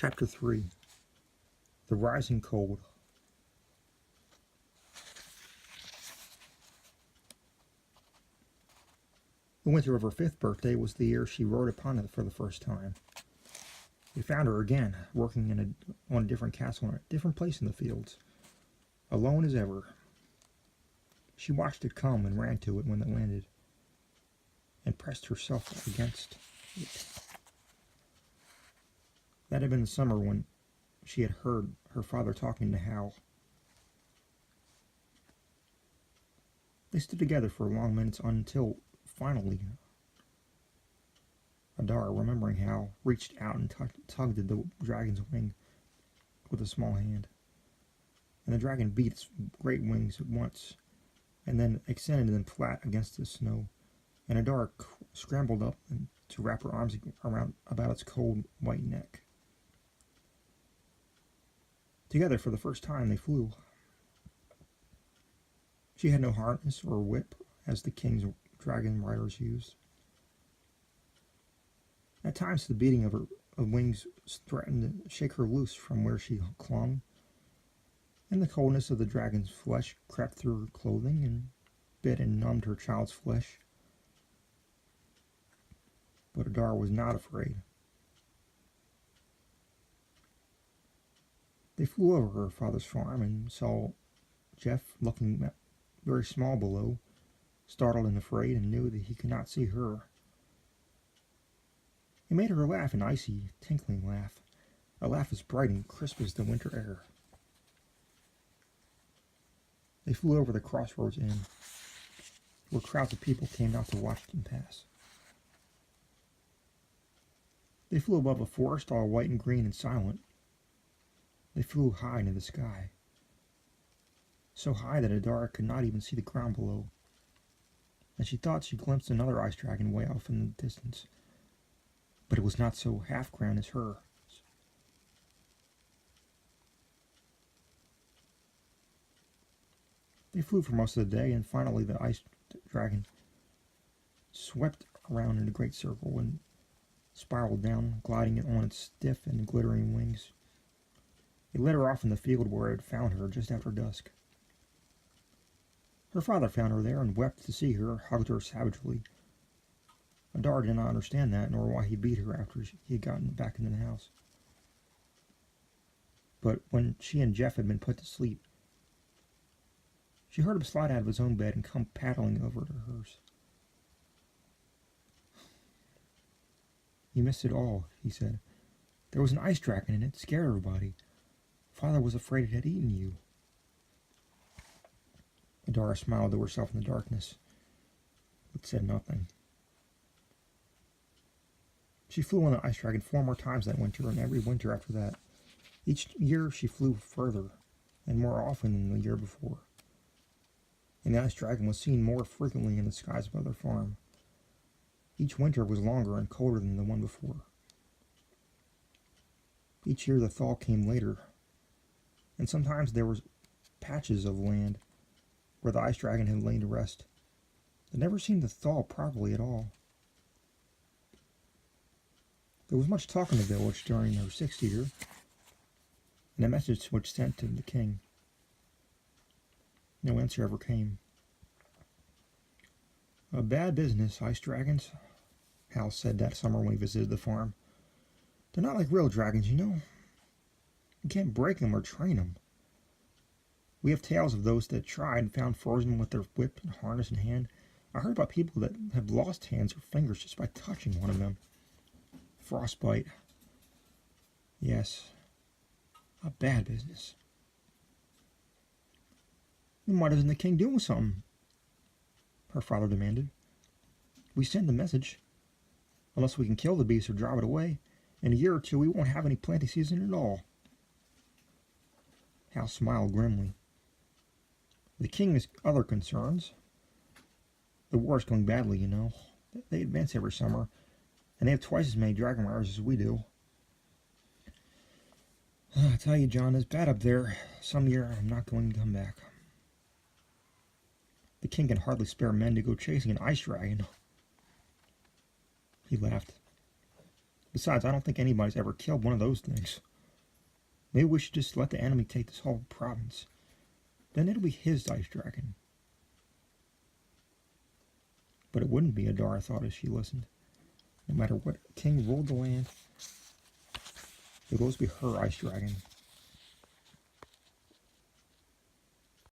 Chapter 3. The Rising Cold. The winter of her 5th birthday was the year she rode upon it for the first time. We found her again, working on a different castle in a different place in the fields, alone as ever. She watched it come and ran to it when it landed, and pressed herself against it. That had been the summer when she had heard her father talking to Hal. They stood together for long minutes until, finally, Adara, remembering Hal, reached out and tugged at the dragon's wing with a small hand. And the dragon beat its great wings at once, and then extended them flat against the snow, and Adara scrambled up to wrap her arms about its cold white neck. Together, for the first time, they flew. She had no harness or whip, as the king's dragon riders used. At times, the beating of her wings threatened to shake her loose from where she clung, and the coldness of the dragon's flesh crept through her clothing and bit and numbed her child's flesh. But Adara was not afraid. They flew over her father's farm and saw Jeff looking very small below, startled and afraid, and knew that he could not see her. He made her laugh, an icy, tinkling laugh, a laugh as bright and crisp as the winter air. They flew over the Crossroads Inn, where crowds of people came out to watch them pass. They flew above a forest all white and green and silent. They flew high into the sky, so high that Adara could not even see the ground below, and she thought she glimpsed another ice dragon way off in the distance, but it was not so half-crowned as hers. They flew for most of the day, and finally the ice dragon swept around in a great circle and spiraled down, gliding on its stiff and glittering wings. It led her off in the field where it had found her just after dusk. Her father found her there and wept to see her, hugged her savagely. Adara did not understand that, nor why he beat her after he had gotten back into the house. But when she and Jeff had been put to sleep, she heard him slide out of his own bed and come paddling over to hers. "You missed it all," he said. "There was an ice dragon and it scared everybody. Father was afraid it had eaten you." Adara smiled to herself in the darkness, but said nothing. She flew on the ice dragon 4 more times that winter, and every winter after that. Each year she flew further, and more often than the year before. And the ice dragon was seen more frequently in the skies above their farm. Each winter was longer and colder than the one before. Each year the thaw came later, and sometimes there were patches of land where the ice dragon had lain to rest that never seemed to thaw properly at all. There was much talk in the village during her 6th year, and a message was sent to the king. No answer ever came. "A bad business, ice dragons," Hal said that summer when he visited the farm. "They're not like real dragons, you know. You can't break them or train them. We have tales of those that tried and found frozen with their whip and harness in hand. I heard about people that have lost hands or fingers just by touching one of them. Frostbite. Yes, a bad business." "Then why doesn't the king do something?" her father demanded. "We send the message. Unless we can kill the beast or drive it away, in a year or 2 we won't have any planting season at all." Hal smiled grimly. "The king has other concerns. The war is going badly, you know. They advance every summer, and they have twice as many dragon riders as we do. I tell you, John, it's bad up there. Some year I'm not going to come back. The king can hardly spare men to go chasing an ice dragon." He laughed. "Besides, I don't think anybody's ever killed one of those things." Maybe we should just let the enemy take this whole province. Then it'll be his ice dragon. But it wouldn't be, Adara thought as she listened. No matter what king ruled the land, it will always be her ice dragon.